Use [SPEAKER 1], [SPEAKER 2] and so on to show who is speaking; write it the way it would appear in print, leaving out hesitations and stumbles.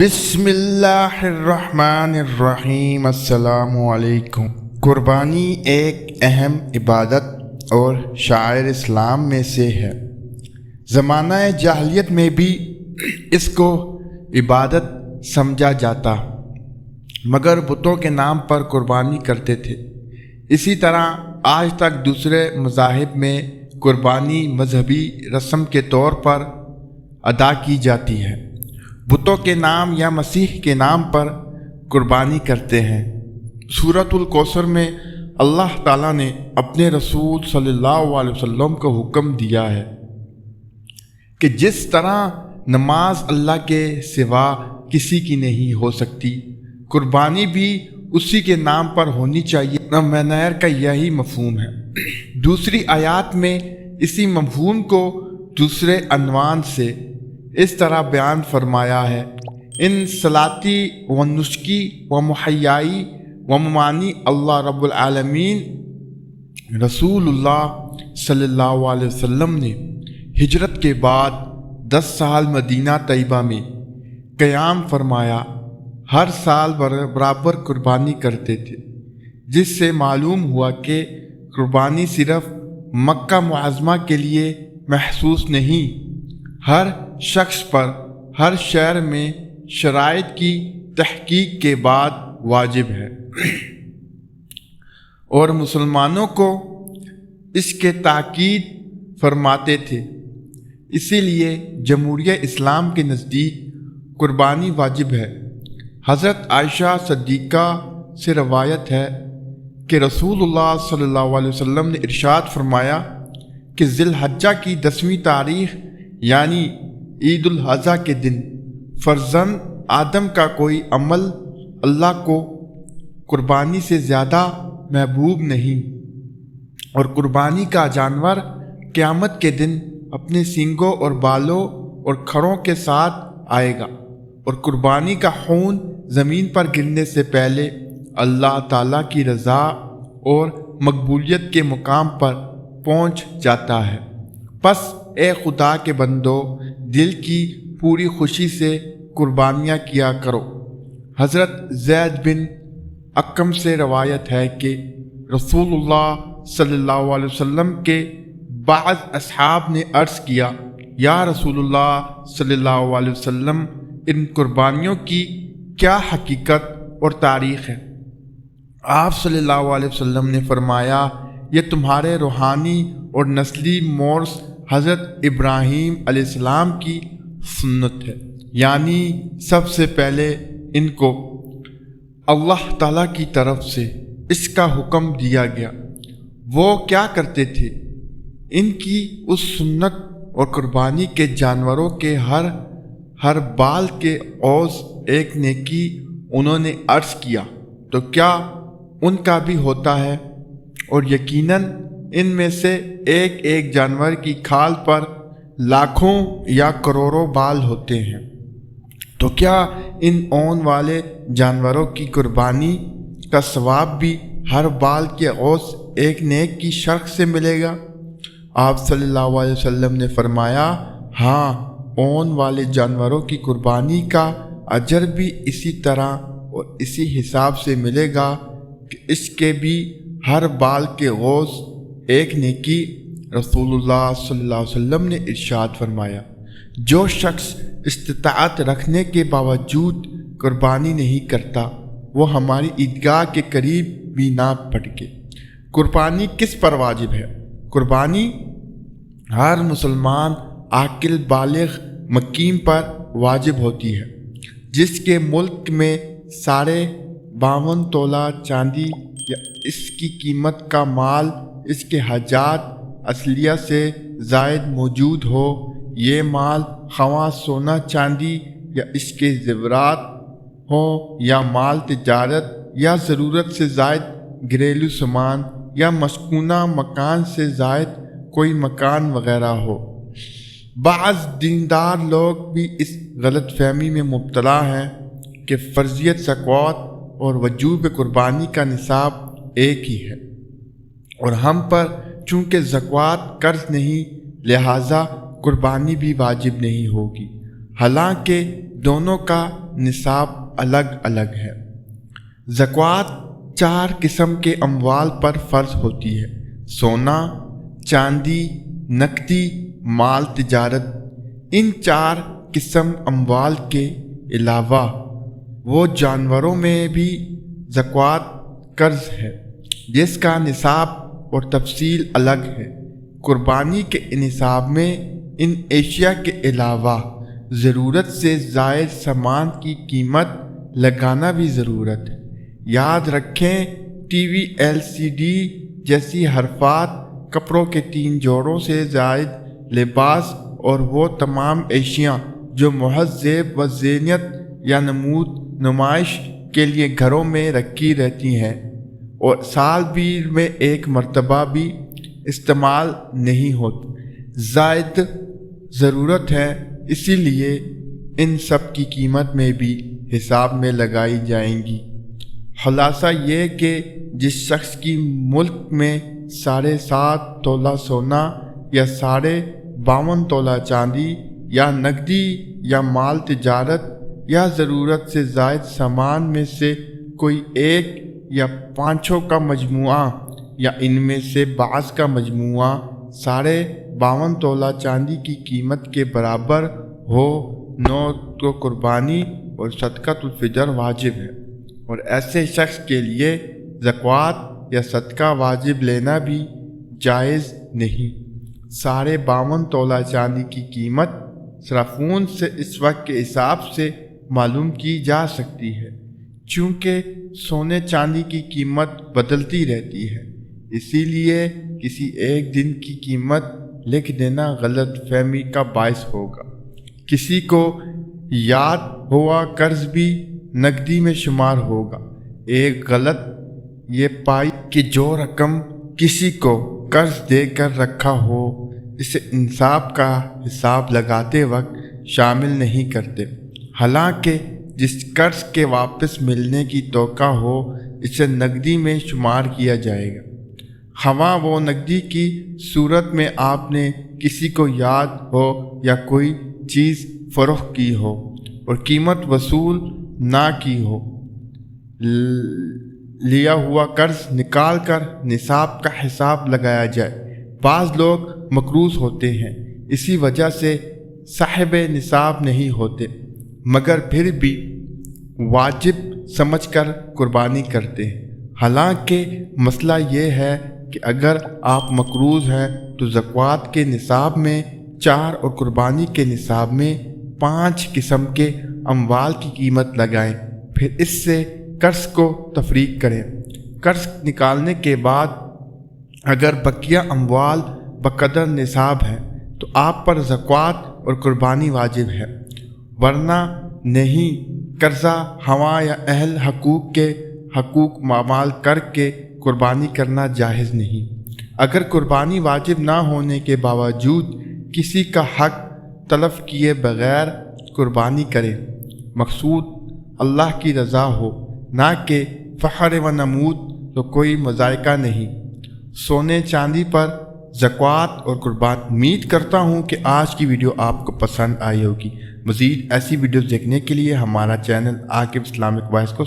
[SPEAKER 1] بسم اللہ الرحمن الرحیم۔ السلام علیکم۔ قربانی ایک اہم عبادت اور شعائر اسلام میں سے ہے۔ زمانہ جاہلیت میں بھی اس کو عبادت سمجھا جاتا مگر بتوں کے نام پر قربانی کرتے تھے۔ اسی طرح آج تک دوسرے مذاہب میں قربانی مذہبی رسم کے طور پر ادا کی جاتی ہے۔ بتوں کے نام یا مسیح کے نام پر قربانی کرتے ہیں۔ سورۃ الکوثر میں اللہ تعالیٰ نے اپنے رسول صلی اللہ علیہ وسلم کو حکم دیا ہے کہ جس طرح نماز اللہ کے سوا کسی کی نہیں ہو سکتی، قربانی بھی اسی کے نام پر ہونی چاہیے۔ منیر کا یہی مفہوم ہے۔ دوسری آیات میں اسی مفہوم کو دوسرے عنوان سے اس طرح بیان فرمایا ہے: ان صلاتی و نسکی و محیائی و ممانی اللہ رب العالمین۔ رسول اللہ صلی اللہ علیہ وسلم نے ہجرت کے بعد 10 سال مدینہ طیبہ میں قیام فرمایا۔ ہر سال برابر قربانی کرتے تھے، جس سے معلوم ہوا کہ قربانی صرف مکہ معظمہ کے لیے محسوس نہیں، ہر شخص پر ہر شہر میں شرائط کی تحقیق کے بعد واجب ہے، اور مسلمانوں کو اس کے تاکید فرماتے تھے۔ اسی لیے جمہوریہ اسلام کے نزدیک قربانی واجب ہے۔ حضرت عائشہ صدیقہ سے روایت ہے کہ رسول اللہ صلی اللہ علیہ وسلم نے ارشاد فرمایا کہ ذی الحجہ کی 10ویں تاریخ یعنی عید الاضحیٰ کے دن فرزند آدم کا کوئی عمل اللہ کو قربانی سے زیادہ محبوب نہیں، اور قربانی کا جانور قیامت کے دن اپنے سینگوں اور بالوں اور کھروں کے ساتھ آئے گا، اور قربانی کا خون زمین پر گرنے سے پہلے اللہ تعالیٰ کی رضا اور مقبولیت کے مقام پر پہنچ جاتا ہے۔ پس اے خدا کے بندو، دل کی پوری خوشی سے قربانیاں کیا کرو۔ حضرت زید بن اکم سے روایت ہے کہ رسول اللہ صلی اللہ علیہ وسلم کے بعض اصحاب نے عرض کیا: یا رسول اللہ صلی اللہ علیہ وسلم، ان قربانیوں کی کیا حقیقت اور تاریخ ہے؟ آپ صلی اللہ علیہ وسلم نے فرمایا: یہ تمہارے روحانی اور نسلی مورث حضرت ابراہیم علیہ السلام کی سنت ہے، یعنی سب سے پہلے ان کو اللہ تعالیٰ کی طرف سے اس کا حکم دیا گیا۔ وہ کیا کرتے تھے؟ ان کی اس سنت اور قربانی کے جانوروں کے ہر بال کے عوض ایک نیکی انہوں نے عرض کیا، تو کیا ان کا بھی ہوتا ہے؟ اور یقیناً ان میں سے ایک ایک جانور کی کھال پر لاکھوں یا کروڑوں بال ہوتے ہیں، تو کیا ان اون والے جانوروں کی قربانی کا ثواب بھی ہر بال کے عوض ایک نیک کی شرح سے ملے گا؟ آپ صلی اللہ علیہ وسلم نے فرمایا: ہاں، اون والے جانوروں کی قربانی کا اجر بھی اسی طرح اور اسی حساب سے ملے گا کہ اس کے بھی ہر بال کے عوض ایک نیکی۔ رسول اللہ صلی اللہ علیہ وسلم نے ارشاد فرمایا: جو شخص استطاعت رکھنے کے باوجود قربانی نہیں کرتا، وہ ہماری عیدگاہ کے قریب بھی نہ پھٹکے۔ قربانی کس پر واجب ہے؟ قربانی ہر مسلمان عاقل بالغ مقیم پر واجب ہوتی ہے، جس کے ملک میں 52 تولہ چاندی یا اس کی قیمت کا مال اس کے حاجات اصلیہ سے زائد موجود ہو۔ یہ مال خواہ سونا چاندی یا اس کے زیورات ہو، یا مال تجارت یا ضرورت سے زائد گھریلو سامان، یا مسکونہ مکان سے زائد کوئی مکان وغیرہ ہو۔ بعض دیندار لوگ بھی اس غلط فہمی میں مبتلا ہیں کہ فرضیت زکوٰۃ اور وجوب قربانی کا نصاب ایک ہی ہے، اور ہم پر چونکہ زکوٰۃ قرض نہیں، لہٰذا قربانی بھی واجب نہیں ہوگی۔ حالانکہ دونوں کا نصاب الگ الگ ہے۔ زکوٰۃ 4 قسم کے اموال پر فرض ہوتی ہے: سونا، چاندی، نقدی مال تجارت۔ ان 4 قسم اموال کے علاوہ وہ جانوروں میں بھی زکوٰۃ قرض ہے جس کا نصاب اور تفصیل الگ ہے۔ قربانی کے نصاب میں ان اشیاء کے علاوہ ضرورت سے زائد سامان کی قیمت لگانا بھی ضرورت ہے۔ یاد رکھیں، ٹی وی، LCD جیسی حرفات، کپڑوں کے 3 جوڑوں سے زائد لباس اور وہ تمام اشیاء جو محض زیب و زینت یا نمائش کے لیے گھروں میں رکھی رہتی ہیں اور سال بھر میں 1 مرتبہ بھی استعمال نہیں ہوتی، زائد ضرورت ہے، اسی لیے ان سب کی قیمت میں بھی حساب میں لگائی جائیں گی۔ خلاصہ یہ کہ جس شخص کی ملک میں 7.5 تولہ سونا یا 52 تولہ چاندی یا نقدی یا مال تجارت یا ضرورت سے زائد سامان میں سے کوئی ایک یا 5 کا مجموعہ یا ان میں سے بعض کا مجموعہ 52 تولہ چاندی کی قیمت کے برابر ہو، تو قربانی اور صدقۃ الفطر واجب ہے، اور ایسے شخص کے لیے زکوٰۃ یا صدقہ واجب لینا بھی جائز نہیں۔ 52 تولہ چاندی کی قیمت صرافون سے اس وقت کے حساب سے معلوم کی جا سکتی ہے، چونکہ سونے چاندی کی قیمت بدلتی رہتی ہے، اسی لیے کسی ایک دن کی قیمت لکھ دینا غلط فہمی کا باعث ہوگا۔ کسی کو یاد ہوا قرض بھی نقدی میں شمار ہوگا۔ ایک غلط یہ پائی کہ جو رقم کسی کو قرض دے کر رکھا ہو اسے انصاف کا حساب لگاتے وقت شامل نہیں کرتے، حالانکہ جس قرض کے واپس ملنے کی توقع ہو اسے نقدی میں شمار کیا جائے گا، خواہ وہ نقدی کی صورت میں آپ نے کسی کو یاد ہو یا کوئی چیز فروخت کی ہو اور قیمت وصول نہ کی ہو۔ لیا ہوا قرض نکال کر نصاب کا حساب لگایا جائے۔ بعض لوگ مقروض ہوتے ہیں، اسی وجہ سے صاحب نصاب نہیں ہوتے، مگر پھر بھی واجب سمجھ کر قربانی کرتے ہیں۔ حالانکہ مسئلہ یہ ہے کہ اگر آپ مقروض ہیں تو زکوٰۃ کے نصاب میں 4 اور قربانی کے نصاب میں 5 قسم کے اموال کی قیمت لگائیں، پھر اس سے قرض کو تفریق کریں۔ قرض نکالنے کے بعد اگر بقیہ اموال بقدر نصاب ہے تو آپ پر زکوٰۃ اور قربانی واجب ہے، ورنہ نہیں۔ قرضہ خواہ یا اہل حقوق کے حقوق مامال کر کے قربانی کرنا جائز نہیں۔ اگر قربانی واجب نہ ہونے کے باوجود کسی کا حق تلف کیے بغیر قربانی کرے، مقصود اللہ کی رضا ہو نہ کہ فخر و نمود، تو کوئی مذائقہ نہیں۔ سونے چاندی پر زکوٰۃ اور قربانی۔ امید کرتا ہوں کہ آج کی ویڈیو آپ کو پسند آئی ہوگی۔ مزید ایسی ویڈیوز دیکھنے کے لیے ہمارا چینل عاقب اسلامک وائس کو